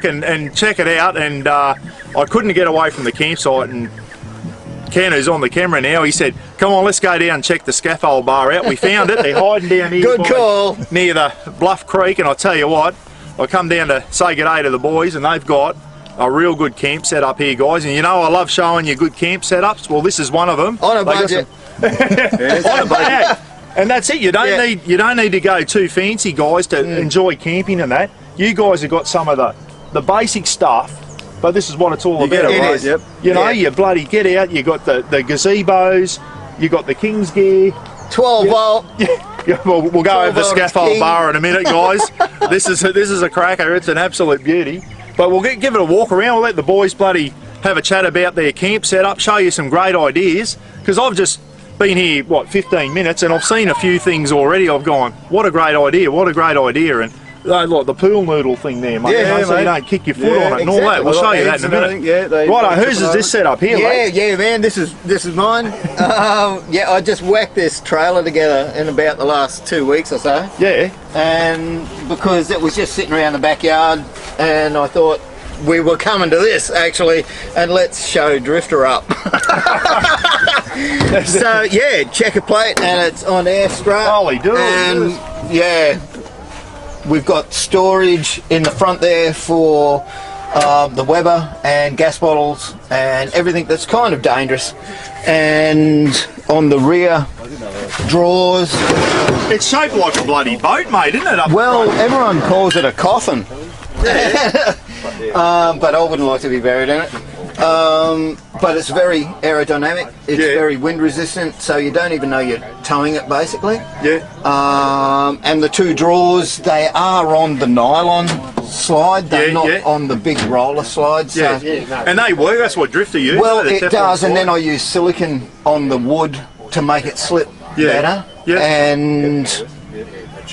and check it out, and I couldn't get away from the campsite, and Ken, who's on the camera now, he said, come on, let's go down and check the scaffold bar out. We found it. They're hiding down here. Good call. Near the Bluff Creek, and I tell you what, I come down to say good day to the boys, and they've got a real good camp set up here, guys. And you know I love showing you good camp setups. Well, this is one of them. On a budget. On a budget. And that's it. You don't need to go too fancy, guys, to enjoy camping and that. You guys have got some of the basic stuff. But this is what it's all about, right? Yep. You know, you bloody get out, you got the gazebos, you got the King's gear. 12 volt. Yeah, we'll go over the scaffold bar in a minute, guys. This is a cracker, it's an absolute beauty. But we'll give it a walk around, we'll let the boys bloody have a chat about their camp setup, show you some great ideas. Because I've just been here, what, 15 minutes, and I've seen a few things already. I've gone, what a great idea, what a great idea. And like the pool noodle thing there, mate. Yeah, so you don't kick your foot on it and all that. We'll show you that in a minute. Righto, whose is this set up here, mate? Yeah, man, this is mine. Yeah, I just whacked this trailer together in about the last 2 weeks or so. Yeah. And because it was just sitting around the backyard, and I thought we were coming to this actually, and let's show Drifta up. So yeah, checker plate, and it's on air strut. Holy dude. And yeah. We've got storage in the front there for the Weber and gas bottles and everything that's kind of dangerous. And on the rear, drawers. It's shaped like a bloody boat, mate, isn't it? Well, everyone calls it a coffin. But I wouldn't like to be buried in it. But it's very aerodynamic, it's very wind resistant, so you don't even know you're towing it basically. Yeah. And the two drawers, they are on the nylon slide, they're not on the big roller slide. So. And they work, that's what Drifta uses. Well, it does, and then I use silicone on the wood to make it slip better. Yeah. And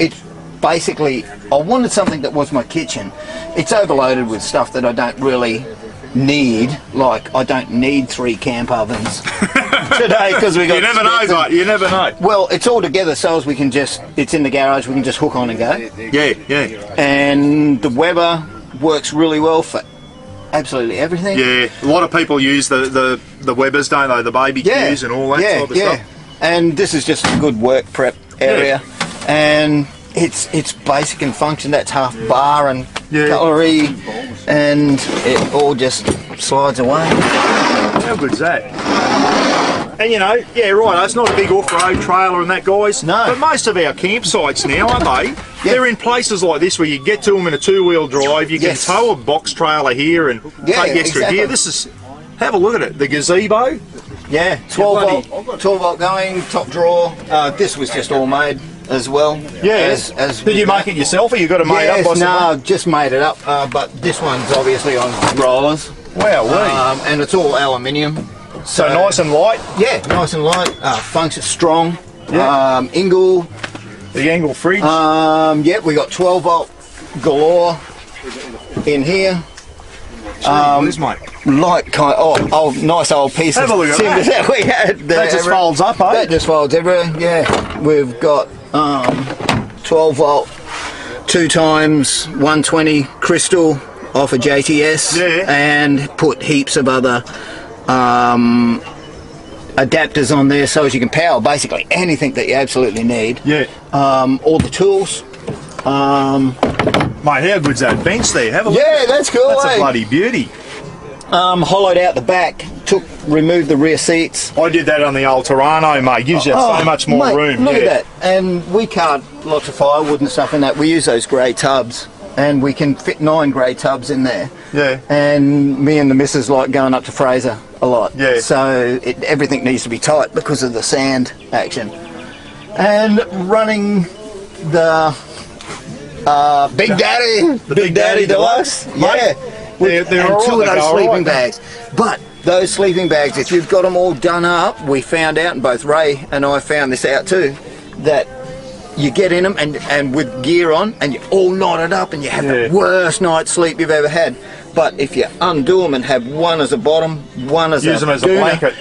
it basically, I wanted something that was my kitchen. It's overloaded with stuff that I don't really need, like I don't need 3 camp ovens today because we got. You never know, guys. You never know. Well, it's all together, so as we can just, it's in the garage, we can just hook on and go. Yeah. And the Weber works really well for absolutely everything. Yeah, a lot of people use the Webers, don't they? The baby cues and all that sort of stuff. And this is just a good work prep area, and it's basic in function. That's half bar and cutlery, and it all just slides away. How good's that? And you know, it's not a big off-road trailer and that, guys. No. But most of our campsites now, aren't they? They're in places like this where you get to them in a 2-wheel drive. You can tow a box trailer here and take extra gear. This is, have a look at it. The gazebo. Yeah, 12 volt going, top drawer. This was just all made as well. Yeah. Did you make it yourself, or you got it made up? No, just made it up. But this one's obviously on rollers. Wow, and it's all aluminium. So nice and light. Yeah, nice and light. Function strong. Yeah. Ingle. The Angle fridge. Yeah, we got 12 volt galore in here. Mate. Like kind of, nice old piece of timber that we had. That just folds up, eh? That just folds everywhere. Yeah, we've got 12 volt, 2 times 120 crystal off a JTS, and put heaps of other adapters on there so as you can power basically anything that you absolutely need. Yeah. All the tools. Mate, how good's that bench there? Have a look. Yeah, that's cool. That's a bloody beauty. Hollowed out the back, removed the rear seats. I did that on the old Toronto, mate. Gives you so much more room. Look at that. And we cart lots of firewood and stuff in that. We use those grey tubs, and we can fit 9 grey tubs in there. Yeah. And me and the missus like going up to Fraser a lot. Yeah. So everything needs to be tight because of the sand action. And running the Big Daddy, the Big Daddy Deluxe. Yeah. They're and 2 of those sleeping bags. But those sleeping bags, if you've got them all done up, we found out, and both Ray and I found this out too, that you get in them and with gear on, and you're all knotted up, and you have the worst night's sleep you've ever had. But if you undo them and have one as a bottom, one as use them as a blanket,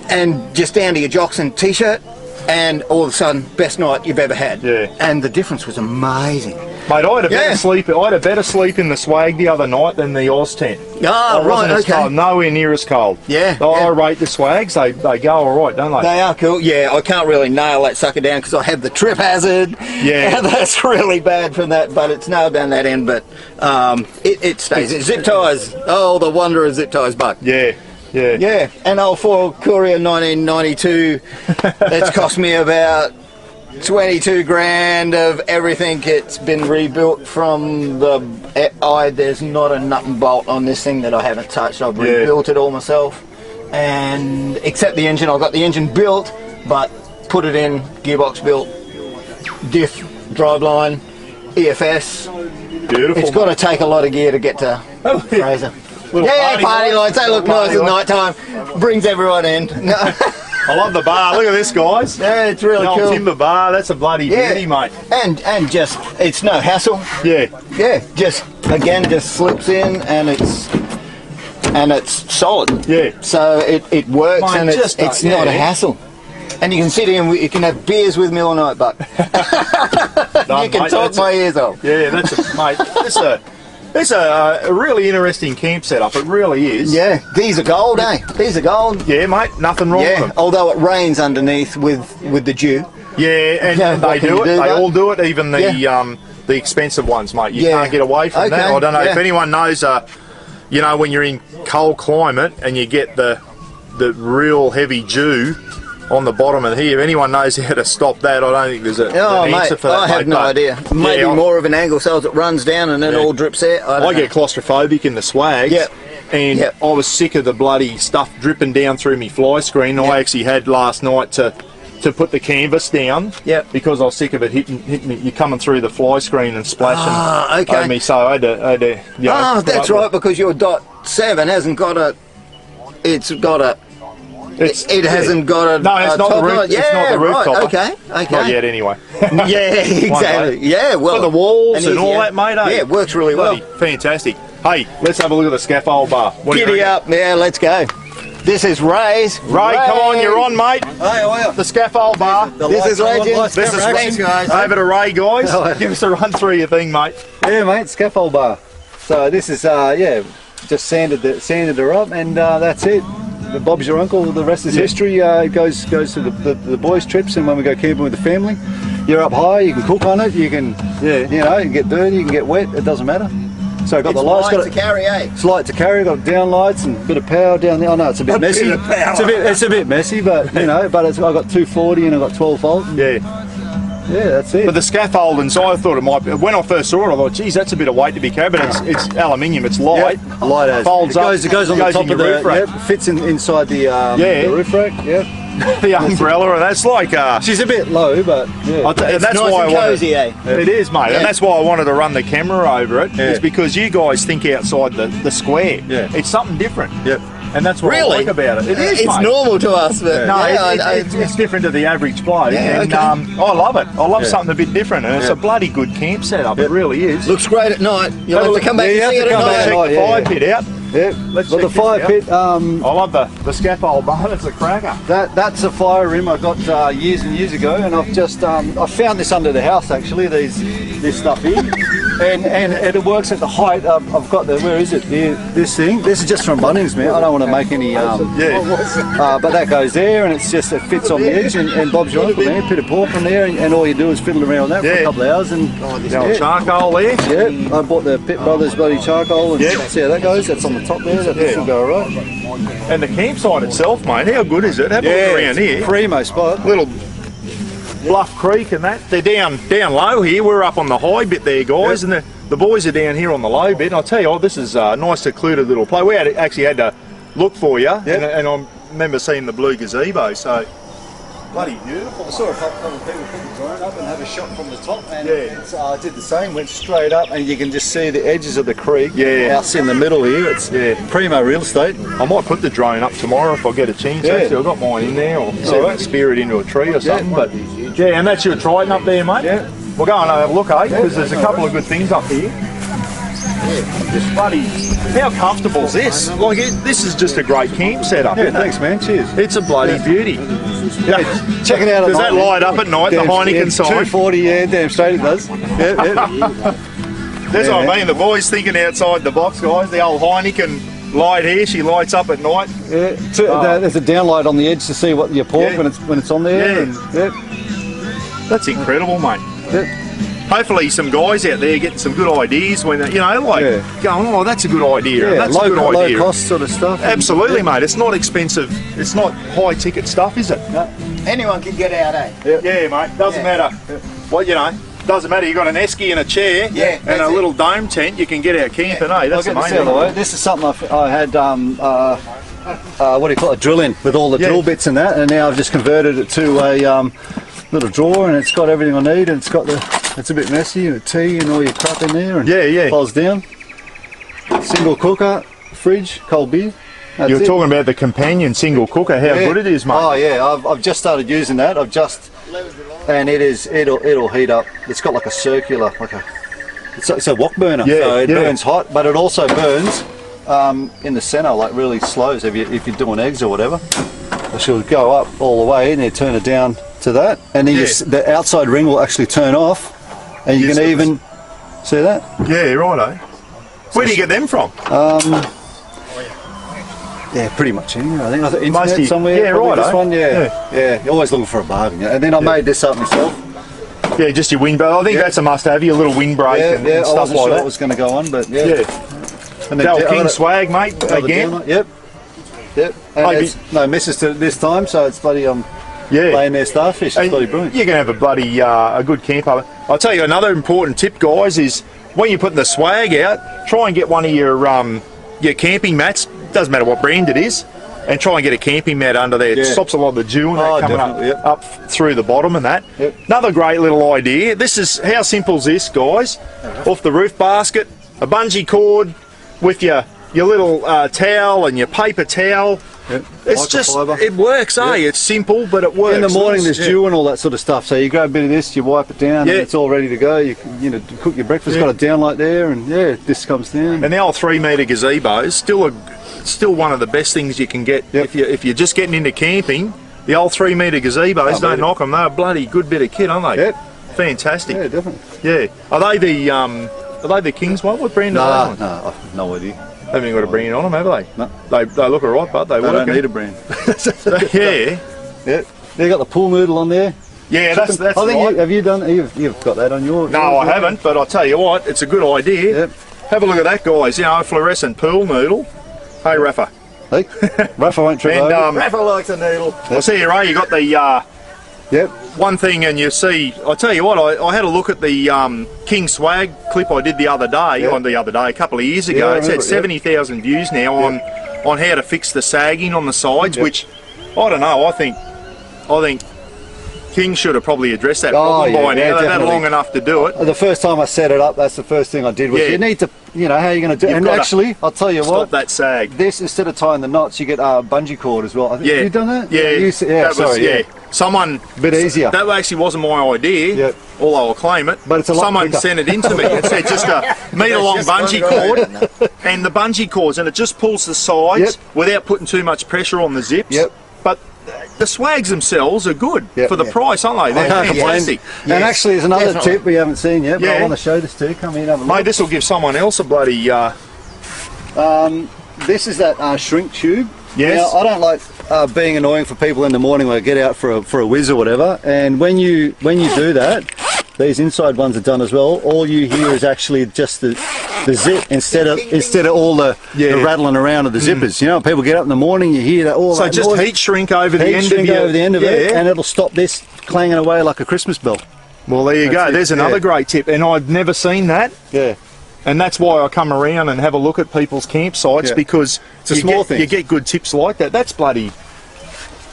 and just down to your jocks and t-shirt, and all of a sudden, best night you've ever had. Yeah. And the difference was amazing. Mate, I had a better sleep. I had a better sleep in the swag the other night than the Oz tent. Oh, right, okay. Cold, nowhere near as cold. Yeah. I rate the swags. They go all right, don't they? They are cool. Yeah, I can't really nail that sucker down because I have the trip hazard. Yeah. That's really bad from that, but it's nailed down that end. But it stays. Zip ties. Oh, the wonder of zip ties, Buck. Yeah. Yeah. Yeah. And old Ford Courier 1992. That's cost me about 22 grand of everything. It's been rebuilt from the there's not a nut and bolt on this thing that I haven't touched. I've rebuilt it all myself, and except the engine, I got the engine built but put it in, gearbox built, diff, driveline, EFS. Beautiful. It's got to take a lot of gear to get to Fraser. Party lights, they look nice at night time. Brings everyone in. I love the bar. Look at this, guys. Yeah, it's really the cool. old timber bar. That's a bloody beauty, mate. And just it's no hassle. Yeah. Yeah. Just slips in and it's solid. Yeah. So it works, mate, and it's not a hassle. And you can sit here and you can have beers with me all night, Buck. You can talk my ears off. Yeah, mate. It's a really interesting camp setup. It really is. Yeah, these are gold, eh? These are gold. Yeah, mate. Nothing wrong with them. Although it rains underneath with the dew. Yeah, and they do it. They all do it. Even the expensive ones, mate. You can't get away from that. I don't know if anyone knows. You know, when you're in cold climate and you get the real heavy dew on the bottom of here, if anyone knows how to stop that, I don't think there's an answer for that. I have no idea. Maybe more of an angle so it runs down and then all drips out. I get claustrophobic in the swags. And I was sick of the bloody stuff dripping down through me fly screen. I actually had last night to put the canvas down because I was sick of it hitting me. You're coming through the fly screen and splashing over me. So I had to that's right, because your .7 hasn't got a. It hasn't got a. No, it's not the roof. It's not the roof topper. Okay. Not yet, anyway. Exactly. Yeah, well, for the walls and all that, mate. Yeah, it works really well. Fantastic. Hey, let's have a look at the scaffold bar. Giddy up, yeah, let's go. This is Ray's. Ray, come on, you're on, mate. Hey, how are you? The scaffold bar. This is Legend. This is thanks, guys. Over to Ray, guys. Give us a run through your thing, mate. Yeah, mate, scaffold bar. So this is just sanded her up, and that's it. Bob's your uncle. The rest is history. It goes to the boys' trips, and when we go camping with the family, you're up high. You can cook on it. You can, you can get dirty. You can get wet. It doesn't matter. So I've got the lights. It's light to carry, eh? It's light to carry. Got down lights and a bit of power down there. I know it's a bit messy. It's a bit messy, but I've got 240 and I've got 12 volt. Yeah, that's it. But the scaffolding, so I thought it might be. When I first saw it, I thought, geez, that's a bit of weight to be carried. But it's aluminium. It's light. Light as. Folds up. It goes on the top of the roof rack. Fits inside the roof rack. The umbrella, and that's like she's a bit low, but that's nice why and cozy, eh? It is, mate, and that's why I wanted to run the camera over it. Is because you guys think outside the square. It's something different. And that's what I like about it. It is, it's normal to us, but it's different to the average bloke. And I love it. I love something a bit different, and it's a bloody good camp setup. It really is. Looks great at night. You'll have to come back and see it at night. Check the fire pit out. Let's the fire pit. I love the scaffold bar. That's a cracker. That's a fire rim I got years and years ago, and I've just I found this under the house actually. This stuff here, and it works at the height. I've got the where is it? This thing. This is just from Bunnings, man. I don't want to make any. But that goes there, and it fits on the edge. And Bob's your uncle, man. Put a paw from there, and all you do is fiddle around that for a couple of hours. And charcoal there. Yeah, I bought the Pitt Brothers bloody charcoal, and see how that goes. That's on the top there. That should go alright. And the campsite itself, mate. How good is it? Have a look around here. Primo spot. Little Bluff Creek and that. They're down low here. We're up on the high bit there, guys, and the boys are down here on the low bit. And I'll tell you, this is a nice secluded little place. We actually had to look for you, and I remember seeing the blue gazebo. So bloody beautiful. I saw a couple of people put the drone up and have a shot from the top, and I did the same. Went straight up, and you can just see the edges of the creek. Out in the middle here. It's primo real estate. I might put the drone up tomorrow if I get a chance. Actually, I've got mine in there, or see if I can spear it into a tree or something. But and that's your Triton up there, mate. We'll go and have a look, because there's a couple of good things up here. Just bloody, how comfortable is this? Like, this is just a great camp setup. Yeah, thanks, man. Cheers. It's a bloody beauty. Yeah, check it out. Does that light up at night? The Heineken sign. 240, yeah, damn straight it does. Yeah. That's what I mean. The boys thinking outside the box, guys. The old Heineken light here. She lights up at night. Yeah. There's a downlight on the edge to see what your pork when it's on there. Yeah. That's incredible, mate. Yeah. Hopefully some guys out there getting some good ideas when, you know, like going, oh, that's a good idea. Yeah, that's a good idea. Low cost sort of stuff. Absolutely, mate. It's not expensive. It's not high ticket stuff, is it? No. Anyone can get out, eh? Yeah, mate. Doesn't matter. Well, you know, doesndo matter. You got an esky and a chair and a little dome tent. You can get out camping, eh? That's amazing. This is something I had. What do you call it? A drill in with all the drill bits and that, and now I've just converted it to a little drawer, and it's got everything I need, and it's got the. It's a bit messy, and a tea and all your crap in there, and folds down. Single cooker, fridge, cold beer. You're talking about the companion single cooker. How good it is, mate. Oh yeah, I've just started using that. And it'll heat up. It's got like a circular, it's a wok burner, so it burns hot, but it also burns in the centre, like really slows if you're doing eggs or whatever. So she'll go up all the way, and then turn it down to that, and then the outside ring will actually turn off, and you can even see that. Yeah, righto. Where do you get them from? Yeah, pretty much anywhere. I think internet somewhere. Yeah, right. This one, yeah. Always looking for a bargain. And then I made this up myself. Yeah, just your windbreak. I think that's a must-have. Your little windbreak and stuff I wasn't like sure that. what was going to go on, but And the old King swag, mate. Again. Yep. And no misses to this time, so it's bloody laying there starfish. It's bloody brilliant. You're going to have a bloody a good camper. I'll tell you another important tip, guys, is when you're putting the swag out, try and get one of your camping mats. Doesn't matter what brand it is, and try and get a camping mat under there. It stops a lot of the dew and that coming up through the bottom and that. Another great little idea. This is how simple is this, guys? Off the roof basket, a bungee cord with your little towel and your paper towel. It's just, it works, eh? It's simple, but it works. In the morning there's dew and all that sort of stuff, so you grab a bit of this, you wipe it down, and it's all ready to go. You cook your breakfast, got a downlight there, and this comes down. And the old 3 metre gazebo is still one of the best things you can get if you're just getting into camping. The old 3 metre gazebos, don't knock them. They're a bloody good bit of kit, aren't they? Fantastic. Yeah, definitely. Yeah. Are they the Kings one? What brand are they on? No, I've no idea. Haven't even got a brand on them, have they? No. They look alright, but they work. Don't need a brand. Yeah. They got the pool noodle on there. Yeah, that's I think have you done? You've got that on your. No, I haven't. But I'll tell you what, it's a good idea. Have a look at that, guys. You know, a fluorescent pool noodle. Hey, Rafa. Hey, Rafa won't trip over. Rafa likes a noodle. I see you, Ray. You got the. One thing, and you see, I tell you what, I had a look at the King Swag clip I did the other day, a couple of years ago. It's had 70,000 views now on how to fix the sagging on the sides, which, I don't know, I think King should have probably addressed that problem by now. They've had long enough to do it. The first time I set it up, that's the first thing I did was you need to, how are you going to do it? And actually, I'll tell you what. Stop that sag. This, instead of tying the knots, you get bungee cord as well. Have you done that? Yeah. Someone, a bit easier. That actually wasn't my idea, although I'll claim it. But it's a lot someone quicker. sent it in to me and said just a metre-long bungee cord, and the bungee cords, and it just pulls the sides without putting too much pressure on the zips. But the swags themselves are good for the price, aren't they? They're fantastic. And actually, there's another tip we haven't seen yet, but I want to show this too. Come in, have a look. Mate, this will give someone else a bloody. This is that shrink tube. Yes. Now, I don't like being annoying for people in the morning when I get out for a whiz or whatever. And when you do that, these inside ones are done as well. All you hear is actually just the zip instead of all the rattling around of the zippers. You know, people get up in the morning, you hear that all. So that just noise. heat shrink over the end of it, and it'll stop this clanging away like a Christmas bell. Well, there you go. There's another great tip, and I'd never seen that. Yeah. And that's why I come around and have a look at people's campsites because it's a small thing. You get good tips like that. That's bloody.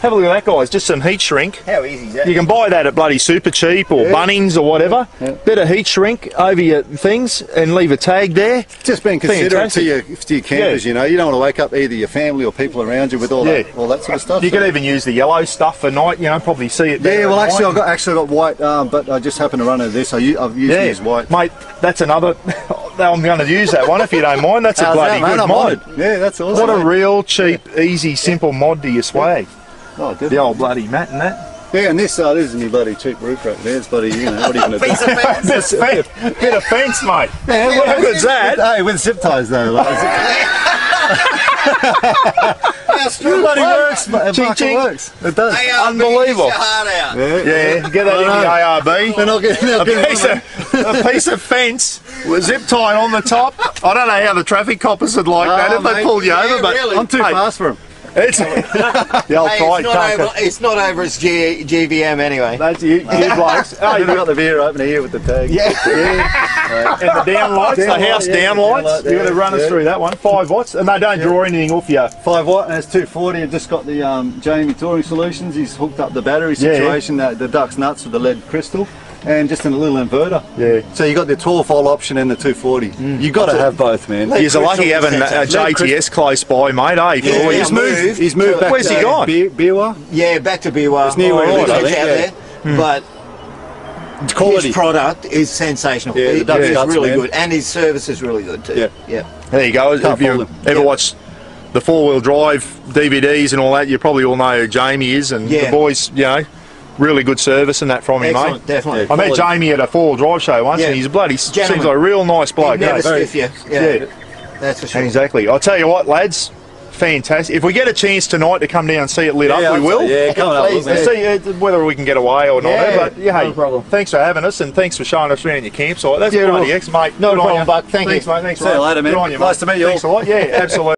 Have a look at that, guys. Just some heat shrink. How easy is that? You can buy that at bloody Super Cheap or Bunnings or whatever. Bit of heat shrink over your things and leave a tag there. Just being considerate to your campers, you know. You don't want to wake up either your family or people around you with all that sort of stuff. You could even use the yellow stuff for night, you know, probably see it better. Yeah, well, actually, I've got white, but I just happen to run out of this. I've usually used white. Mate, that's another. I'm going to use that one if you don't mind. That's a bloody good mod. Yeah, that's awesome. What a real cheap, easy, simple mod to your swag. Oh, definitely. The old bloody mat and that. Yeah, and this is my bloody cheap roof rack there. It's bloody, you know, what are you going to do? Bit of fence, mate. Yeah, how good's that? Hey, with zip ties though. Like, it bloody works, mate. It works. It does. Unbelievable. Yeah, get that in the ARB. Then I'll get A piece of fence with zip tie on the top. I don't know how the traffic coppers would like that if they pulled you over, but I'm too fast for them. It's the old it's not over its GVM anyway. That's you blokes. Oh, you've got the beer opener here with the tag. Yeah. And the down lights, the house down lights. You're going to run us through that one. 5 watts, and they don't draw anything off you. 5 watt, and it's 240. I've just got the Jamie Touring Solutions. He's hooked up the battery situation, the duck's nuts with the lead crystal. And just in a little inverter. Yeah. So you got the 12-volt option and the 240. You got to have both, man. You're lucky having a JTS close by, mate. Eh? Yeah, he's moved back. Where's he gone? Biwa? Yeah, back to Biwa. It's near where he lives, out there. But quality. His product is sensational. Yeah, It is really good, and his service is really good too. Yeah. There you go. If you ever watched the 4-wheel drive DVDs and all that, you probably all know who Jamie is, and the boys, you know. Really good service and that from him, mate. Definitely. I met Jamie at a 4-wheel drive show once, and he's bloody seems like a real nice bloke. He'd never stiff you. Yeah, that's for sure. Exactly. I'll tell you what, lads, fantastic. If we get a chance tonight to come down and see it lit up, we will. Yeah, come on up. See whether we can get away or not. Yeah, but hey, no problem. Thanks for having us, and thanks for showing us around your campsite. That's bloody ex, mate. No problem, Buck. Thank you. Thanks, mate. Thanks, See you later, man. Good on you, Nice to meet you all. Thanks a lot. Yeah, absolutely.